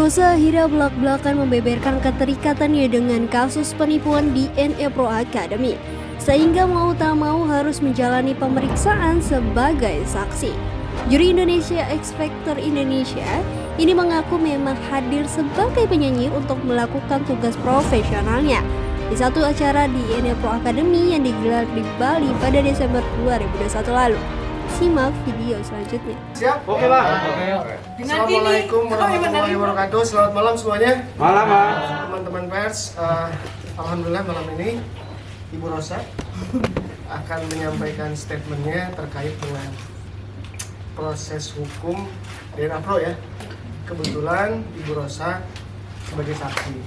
Musa akhirnya belak-belakan membeberkan keterikatannya dengan kasus penipuan DNA Pro Academy, sehingga mau tak mau harus menjalani pemeriksaan sebagai saksi. Juri Indonesia X Factor Indonesia ini mengaku memang hadir sebagai penyanyi untuk melakukan tugas profesionalnya di satu acara DNA Pro Academy yang digelar di Bali pada Desember 2021 lalu. Simak video selanjutnya. Siap? Oke, Bang. Oke. Assalamualaikum warahmatullahi wabarakatuh. Selamat malam semuanya. Malam, Bang. Teman-teman pers, alhamdulillah malam ini Ibu Rosa akan menyampaikan statementnya terkait dengan proses hukum DNA Pro ya. Kebetulan Ibu Rosa sebagai saksi.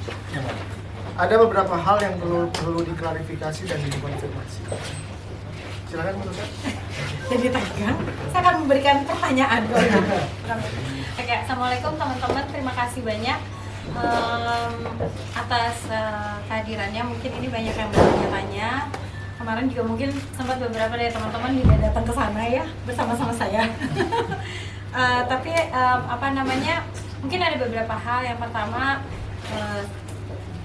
Ada beberapa hal yang perlu diklarifikasi dan dikonfirmasi. Silakan Bu Rosa. Jadi tegang, saya akan memberikan pertanyaan. Oke, assalamualaikum teman-teman, terima kasih banyak atas kehadirannya. Mungkin ini banyak yang bertanya-tanya. Kemarin juga mungkin sempat beberapa dari teman-teman juga datang ke sana ya bersama-sama saya. Tapi mungkin ada beberapa hal. Yang pertama,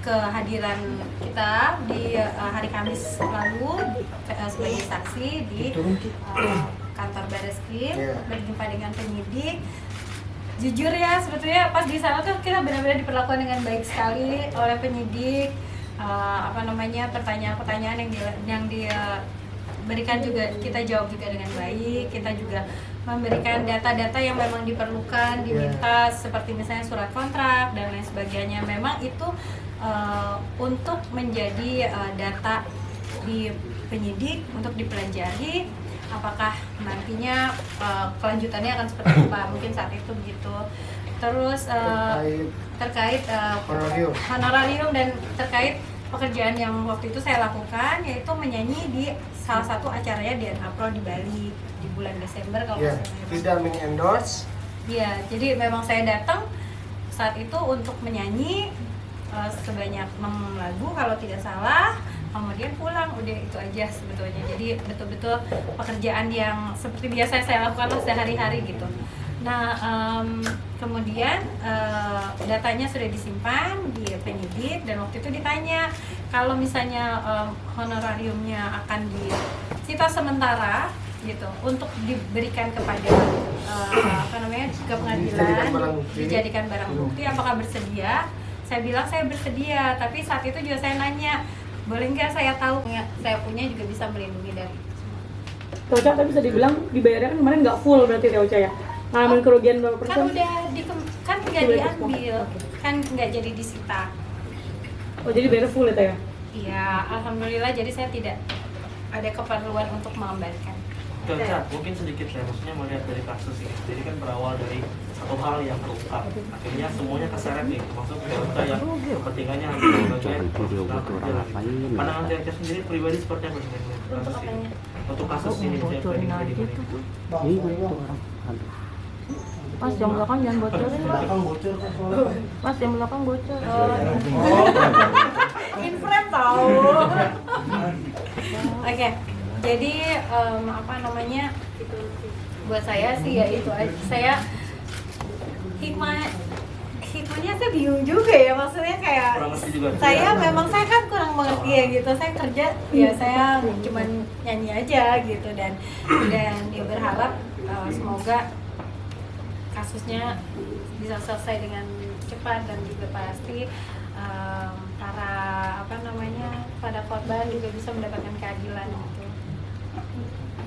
kehadiran kita di hari Kamis lalu sebagai saksi di kantor Barreskrim berjumpa dengan penyidik. Jujur ya, sebetulnya pas di sana tuh kita benar-benar diperlakukan dengan baik sekali oleh penyidik. Pertanyaan-pertanyaan yang dia berikan juga kita jawab juga dengan baik. Kita juga memberikan data-data yang memang diperlukan, diminta seperti misalnya surat kontrak dan lain sebagainya. Memang itu untuk menjadi data di penyidik untuk dipelajari apakah nantinya kelanjutannya akan seperti apa, mungkin saat itu begitu. Terus terkait honorarium dan terkait pekerjaan yang waktu itu saya lakukan, yaitu menyanyi di salah satu acaranya DNA Pro di Bali di bulan Desember kalau tidak mengendorse. Iya, jadi memang saya datang saat itu untuk menyanyi sebanyak 6 lagu kalau tidak salah, kemudian pulang, udah itu aja sebetulnya. Jadi betul-betul pekerjaan yang seperti biasa saya lakukan sehari-hari gitu. Nah, kemudian datanya sudah disimpan di penyidik dan waktu itu ditanya kalau misalnya honorariumnya akan disita sementara gitu untuk diberikan kepada ke pengadilan, dijadikan barang bukti, apakah bersedia? Saya bilang saya bersedia, tapi saat itu juga saya nanya, boleh nggak saya tahu saya punya juga bisa melindungi dari itu semua. Teoca tapi bisa dibilang dibayarnya kan kemarin nggak full berarti Teoca ya? Ngalamin kerugian berapa persen? Kan udah kan nggak diambil, kan nggak jadi disita. Oh jadi bayar full ya Teh? Iya, alhamdulillah, jadi saya tidak ada keperluan untuk mengembalikan. Teoca, mungkin sedikit saya maksudnya melihat dari kasus ini. Jadi kan berawal dari satu hal yang terungkap. Akhirnya semuanya keseret nih, termasuk Teoca yang kepentingannya hanya sebagai pandangan Teoca sendiri pribadi seperti apa sih kasus ini? Untuk kasus ini saya pribadi Mas yang belakang jangan bocorin. Mas yang belakang bocor. In frame tahu. Oke. Jadi buat saya sih ya itu aja. Saya hikmahnya saya bingung juga ya, maksudnya kayak saya kan kurang mengerti ya gitu. Saya kerja ya saya cuman nyanyi aja gitu dan dia berharap semoga kasusnya bisa selesai dengan cepat dan juga pasti para korban juga bisa mendapatkan keadilan gitu.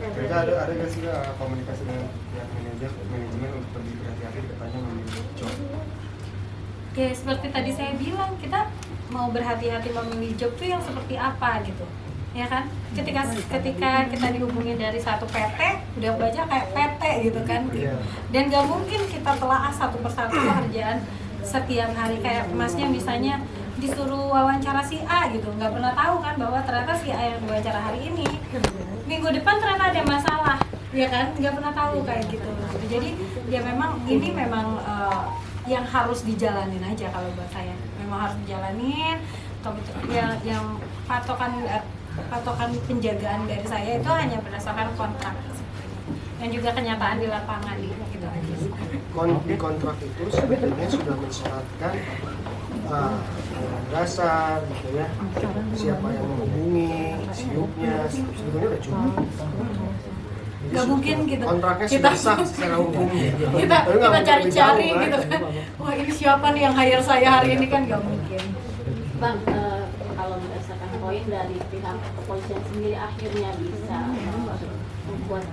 Ada nggak sih komunikasi dengan pihak manajemen untuk lebih berhati-hati katanya memilih job? Ya seperti tadi saya bilang, kita mau berhati-hati memilih job tuh yang seperti apa gitu, ya kan? Ketika kita dihubungi dari satu PT, udah baca kayak PT gitu kan, dan nggak mungkin kita telaah satu persatu pekerjaan setiap hari. Kayak masnya misalnya disuruh wawancara si A gitu, nggak pernah tahu kan bahwa ternyata si A yang wawancara hari ini minggu depan ternyata ada masalah, ya kan? Nggak pernah tahu kayak gitu. Jadi ya memang ini memang yang harus dijalanin aja kalau buat saya. Memang harus dijalanin. Yang patokan penjagaan dari saya itu hanya berdasarkan kontrak. dan juga kenyataan di lapangan gitu aja sih. Di kontrak itu sebetulnya sudah mensyaratkan dasar gitu ya, siapa yang menghubungi, siupnya, sebetulnya udah cukup. Jadi Nggak mungkin gitu. Kontraknya Kita- sudah sah secara hukum. kita Tapi nggak mungkin cari-cari lebih gitu jauh, kan, wah ini siapa nih yang hire saya hari ini, kan nggak mungkin. Bang, kalau berdasarkan poin dari pihak kepolisian sendiri akhirnya bisa membuat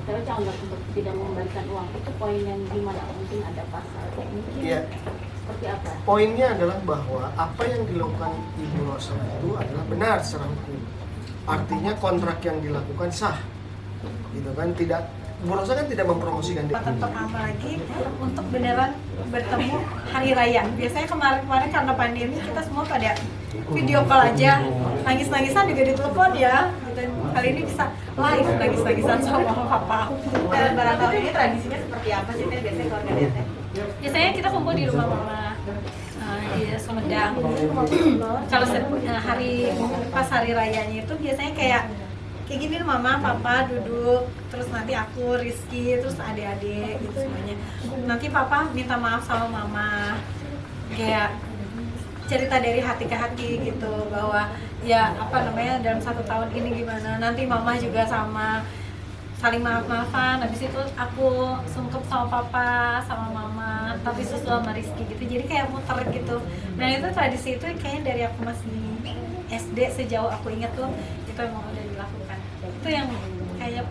Teo Chandra untuk tidak mengembalikan uang, itu poin yang gimana? Mungkin ada pasal mungkin Iya. seperti apa? Poinnya adalah bahwa apa yang dilakukan Ibu Rosa itu adalah benar secara hukum. Artinya kontrak yang dilakukan sah, gitu kan? Tidak, Ibu Rosa kan tidak mempromosikan diri. Kesempatan pertama lagi untuk beneran bertemu hari raya. Biasanya kemarin-kemarin karena pandemi kita semua pada video call aja, nangis-nangisan juga ditelepon ya. Gitu. Kali ini bisa live nangis-nangisan sama papa. Dan barang tahun ini tradisinya seperti apa sih Teh biasanya keluarga Teh? Biasanya kita kumpul di rumah mama di Sumedang. Kalau hari pas hari rayanya itu biasanya kayak gini, mama, papa duduk, terus nanti aku, Rizky, terus adik-adik gitu semuanya. Nanti papa minta maaf sama mama, kayak cerita dari hati ke hati gitu, bahwa ya apa namanya dalam 1 tahun ini gimana. Nanti mama juga sama, saling maaf-maafan. Habis itu aku sungkep sama papa, sama mama, tapi susul sama Rizky gitu. Jadi kayak muter gitu. Dan itu tradisi itu kayaknya dari aku masih SD, sejauh aku ingat tuh itu emang udah dilakukan. Itu yang kayaknya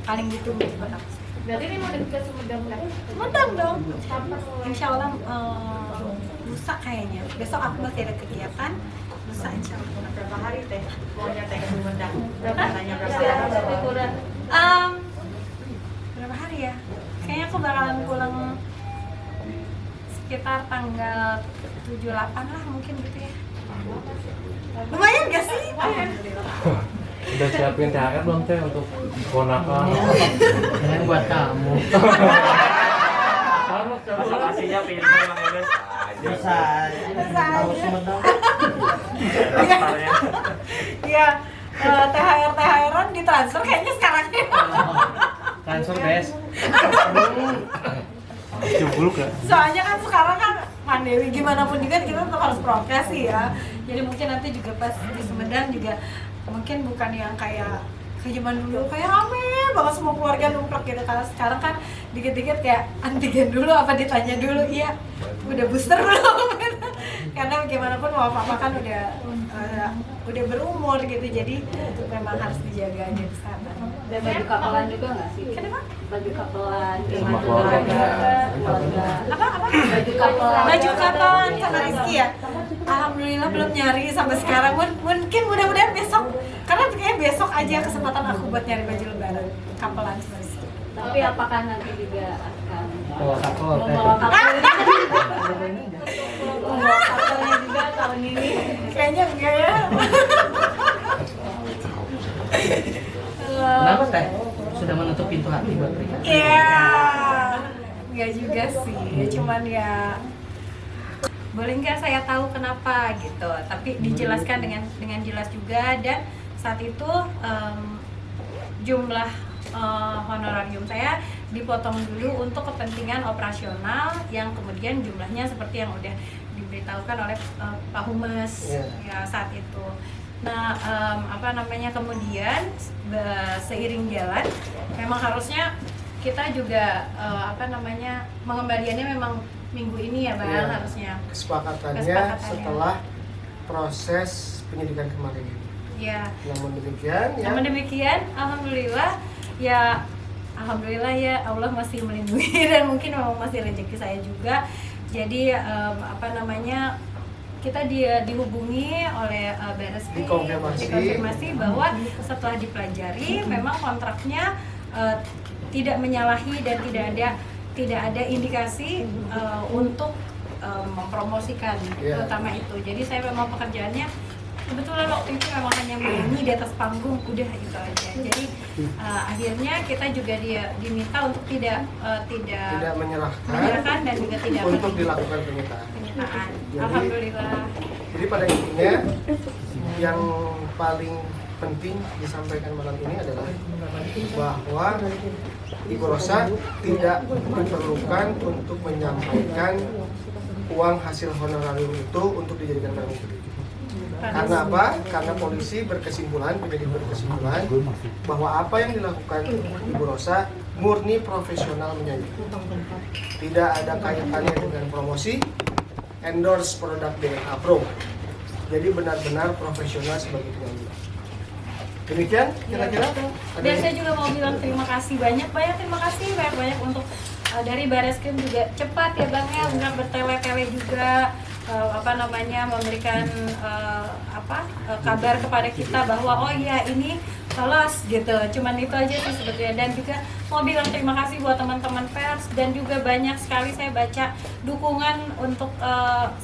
paling gitu buat aku. Berarti ini mau dekat Sumedang kan? Sumedang dong. Insya Allah lusa kayaknya. Besok aku masih ada kegiatan. Lusa insya Allah. Berapa hari Teh? Maunya Teh ke Sumedang? Berapa nanya berapa Istirahat hari? liburan. Berapa hari ya? Kayaknya aku bakalan pulang sekitar tanggal 7-8 lah mungkin gitu ya. Lumayan gak sih? Udah siapin THR belum Teh untuk ponakan? Ini buat kamu. Harus Masa kasihnya pintar Bang Edes. Bisa. Tahu Sumedang. Daftarnya. Iya, THR-THR-an ditransfer kayaknya sekarang ya. Transfer bes. Jebul gak? Soalnya kan sekarang kan pandemi, gimana pun juga kita tetap harus prokes sih ya. Jadi mungkin nanti juga pas di Sumedang juga mungkin bukan yang kayak zaman dulu kayak rame banget semua keluarga numplak gitu. Kalau sekarang kan dikit-dikit kayak antigen dulu, apa ditanya dulu, iya udah booster belum gitu. Karena bagaimanapun mama papa kan udah berumur gitu, jadi memang harus dijaga aja di sana. Dan baju kapelan juga nggak sih? Kenapa? Baju kapelan, Sama gimana keluarga. keluarga. Apa? Baju kapelan. Baju kapelan sama Rizky ya? Alhamdulillah belum nyari sampai sekarang. Mungkin mudah-mudahan besok, karena kayaknya besok aja kesempatan aku buat nyari baju lebaran kapelan sama Rizky. Tapi apakah nanti juga akan Bawa kapal Teh. membawa kapelnya? Membawa kapelnya juga tahun ini. Kayaknya enggak ya. Kenapa Teh? Sudah menutup pintu hati buat pernikahan? Iya, enggak juga sih. Cuman ya boleh nggak saya tahu kenapa gitu, tapi dijelaskan dengan jelas juga. Dan saat itu jumlah honorarium saya dipotong dulu untuk kepentingan operasional yang kemudian jumlahnya seperti yang udah diberitahukan oleh Pak Humas ya saat itu. Nah, kemudian seiring jalan memang harusnya kita juga mengembaliannya memang minggu ini ya Bang, Iya. harusnya. Kesepakatannya setelah proses penyidikan kemarin. Ya. Namun demikian ya. Namun demikian, alhamdulillah ya Allah masih melindungi dan mungkin memang masih rezeki saya juga. Jadi kita dihubungi oleh BRSP, dikonfirmasi bahwa setelah dipelajari memang kontraknya tidak menyalahi dan tidak ada indikasi untuk mempromosikan, terutama itu. Jadi saya memang pekerjaannya kebetulan waktu itu memang hanya menyanyi di atas panggung, udah itu aja. Jadi akhirnya kita juga diminta untuk tidak menyerahkan dan juga tidak untuk dilakukan penyitaan. Alhamdulillah. Jadi pada intinya yang paling penting disampaikan malam ini adalah bahwa Ibu Rosa tidak diperlukan untuk menyampaikan uang hasil honorarium itu untuk dijadikan barang bukti. Karena apa? Karena polisi penyidik berkesimpulan bahwa apa yang dilakukan Ibu Rosa murni profesional menyanyi. Tidak ada kaitannya dengan promosi, endorse produk DNA Pro. Jadi benar-benar profesional sebagai penyanyi. Demikian kira-kira. Dan saya juga mau bilang terima kasih banyak terima kasih banyak untuk dari Bareskrim juga cepat ya Bang ya, nggak bertele-tele juga memberikan kabar kepada kita bahwa oh iya ini lolos gitu. Cuman itu aja sih sebetulnya. Dan juga mau bilang terima kasih buat teman-teman pers, dan juga banyak sekali saya baca dukungan untuk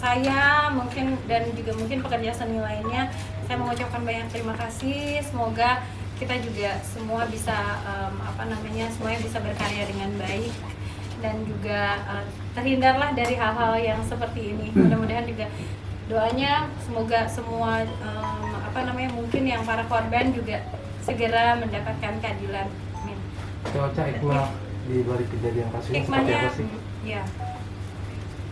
saya dan juga mungkin pekerja seni lainnya. Saya mengucapkan banyak terima kasih. Semoga kita juga semua bisa semuanya bisa berkarya dengan baik dan juga terhindarlah dari hal-hal yang seperti ini. Mudah-mudahan juga doanya semoga semua mungkin yang para korban juga segera mendapatkan keadilan. Amin. Coba hikmah di balik kejadian kasus ini seperti Hikmahnya, apa sih?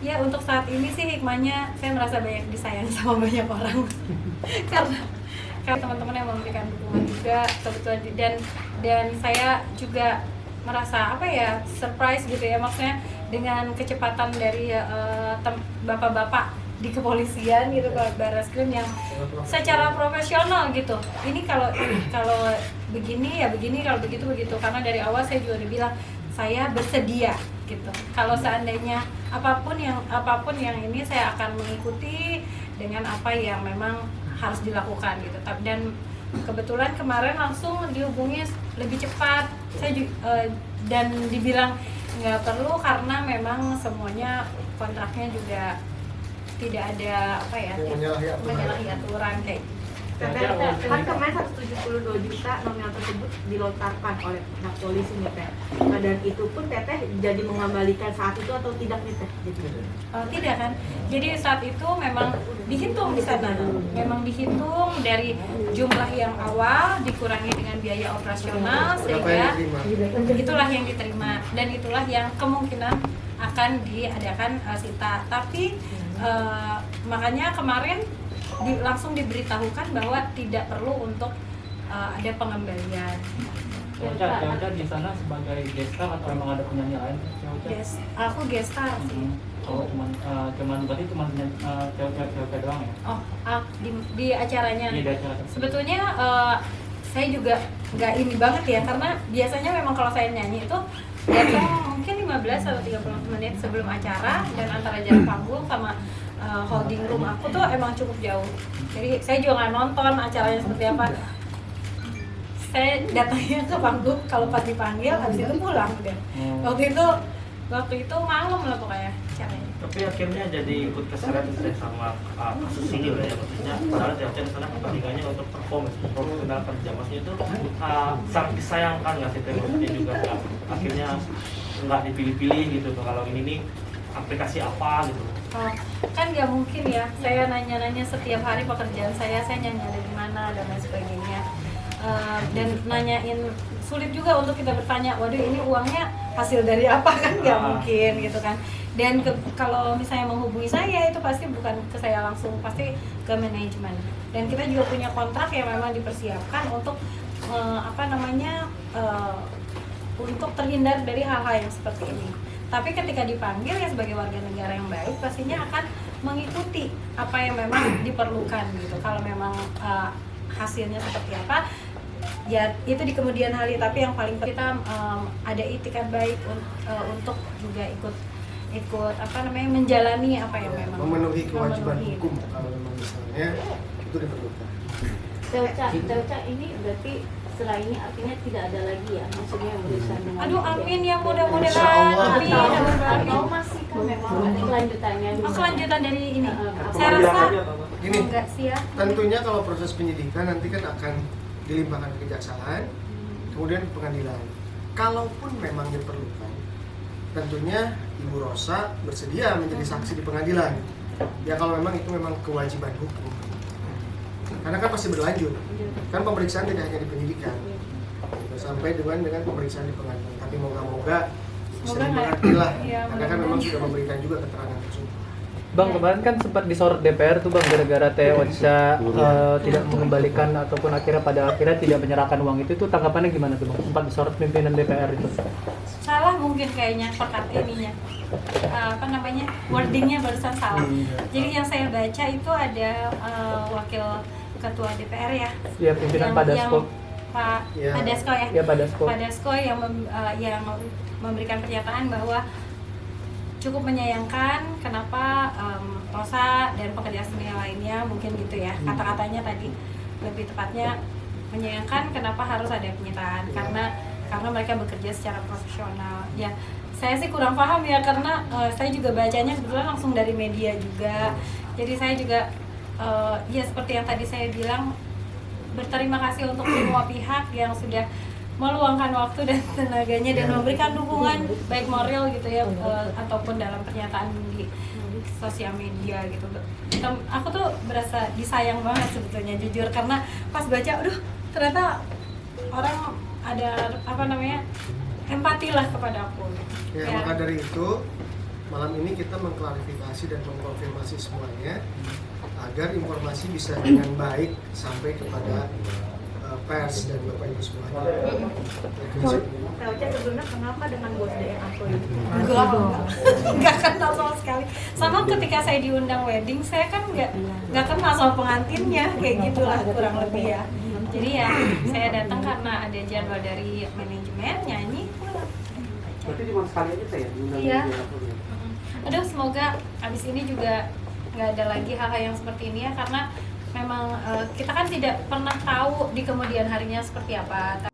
ya untuk saat ini sih hikmahnya saya merasa banyak disayang sama banyak orang karena teman-teman yang memberikan dukungan juga kebetulan, dan saya juga merasa surprise gitu ya, maksudnya dengan kecepatan dari bapak-bapak di kepolisian gitu, Bareskrim yang secara profesional gitu. Ini kalau begini ya begini, kalau begitu begitu. Karena dari awal saya juga udah bilang saya bersedia gitu. Kalau seandainya apapun yang ini saya akan mengikuti dengan apa yang memang harus dilakukan gitu. Dan kebetulan kemarin langsung dihubungi lebih cepat. Saya dan dibilang nggak perlu karena memang semuanya kontraknya juga tidak ada menyalahi aturan kayak gitu. Kan kemarin 172 juta nominal tersebut dilontarkan oleh pihak polisi nih Teh. Dan itu pun Teteh jadi mengembalikan saat itu atau tidak nih Teh? Tidak kan. Jadi saat itu memang dihitung di sana. Memang dihitung dari jumlah yang awal dikurangi dengan biaya operasional sehingga itulah yang diterima dan itulah yang kemungkinan akan diadakan sita. Tapi makanya kemarin langsung diberitahukan bahwa tidak perlu untuk ada pengembalian. Caca di sana sebagai gestar atau memang ada penyanyi lain? Yes, aku gestar sih. Oh, berarti cuma cewek doang ya? Oh, di acaranya. Iya, di acara. Sebetulnya saya juga nggak ini banget ya, karena biasanya memang kalau saya nyanyi itu datang mungkin 15 atau 30 menit sebelum acara, dan antara jarak panggung sama holding room aku tuh emang cukup jauh. Jadi saya juga nggak nonton acaranya seperti apa. Saya datangnya ke panggung kalau pas dipanggil, habis itu pulang udah. Waktu itu malam lah pokoknya acaranya. Tapi akhirnya jadi ikut keseret sama kasus ini lah ya, maksudnya padahal Caca di sana kepentingannya untuk profesional kerja, maksudnya itu sangat disayangkan nggak sih, maksudnya juga akhirnya nggak dipilih-pilih gitu kalau ini nih aplikasi apa gitu. Kan nggak mungkin ya, saya nanya-nanya setiap hari pekerjaan saya nyanyi ada di mana dan lain sebagainya. Dan nanyain, sulit juga untuk kita bertanya, waduh ini uangnya hasil dari apa, kan nggak mungkin gitu kan. Dan kalau misalnya menghubungi saya itu pasti bukan ke saya langsung, pasti ke manajemen. Dan kita juga punya kontrak yang memang dipersiapkan untuk untuk terhindar dari hal-hal yang seperti ini. Tapi ketika dipanggil ya sebagai warga negara yang baik, pastinya akan mengikuti apa yang memang diperlukan gitu. Kalau memang hasilnya seperti apa, ya itu di kemudian hari. Tapi yang paling kita ada itikat baik untuk juga ikut menjalani apa yang memang memenuhi kewajiban hukum kalau memang misalnya itu diperlukan. Caca ini berarti setelah ini artinya tidak ada lagi ya, maksudnya berusaha dengan aduh amin ya, mudah-mudahan amin. Atau masih kan memang ada kelanjutannya kelanjutan dari ini. Saya rasa Gini, enggak sih ya. tentunya kalau proses penyidikan nanti kan akan dilimpahkan ke kejaksaan, kemudian ke pengadilan. Kalaupun memang diperlukan, tentunya Ibu Rosa bersedia menjadi saksi di pengadilan. Ya kalau memang itu memang kewajiban hukum. karena kan pasti berlanjut. Kan pemeriksaan tidak hanya di penyidikan, sampai dengan pemeriksaan di pengadilan. Tapi moga-moga bisa dimengerti lah, karena kan memang sudah memberikan juga keterangan tersebut. Bang, kemarin kan sempat disorot DPR tuh Bang, gara-gara Teh Ocha tidak mengembalikan ataupun pada akhirnya tidak menyerahkan uang itu tanggapannya gimana tuh Bang? Sempat disorot pimpinan DPR itu. Salah mungkin kayaknya wordingnya barusan salah. Jadi yang saya baca itu ada wakil ketua DPR ya. Iya, pimpinan Padasko. Padasko ya. Iya, Padasko. Padasko yang memberikan pernyataan bahwa cukup menyayangkan kenapa Rosa dan pekerja seni lainnya mungkin gitu ya, kata-katanya tadi lebih tepatnya menyayangkan kenapa harus ada penyitaan karena mereka bekerja secara profesional. Ya saya sih kurang paham ya, karena saya juga bacanya kebetulan langsung dari media juga, jadi saya juga ya seperti yang tadi saya bilang, berterima kasih untuk semua pihak yang sudah meluangkan waktu dan tenaganya dan memberikan dukungan baik moral gitu ya, ataupun dalam pernyataan di sosial media gitu. Aku tuh berasa disayang banget sebetulnya, jujur, karena pas baca, aduh ternyata orang ada empati lah kepada aku. Ya, maka dari itu malam ini kita mengklarifikasi dan mengkonfirmasi semuanya agar informasi bisa dengan baik sampai kepada pers dan Bapak Ibu semuanya. Teh Ocha sebelumnya kenapa dengan bos DNA itu? Enggak kenal sama sekali. Sama ketika saya diundang wedding, saya kan enggak kenal sama pengantinnya, kayak gitulah kurang lebih ya. Jadi ya saya datang karena ada jadwal dari manajemen, nyanyi, pulang. Berarti cuma sekali aja Teh ya diundang? Iya. Aduh, semoga abis ini juga nggak ada lagi hal-hal yang seperti ini ya, karena memang kita kan tidak pernah tahu di kemudian harinya seperti apa.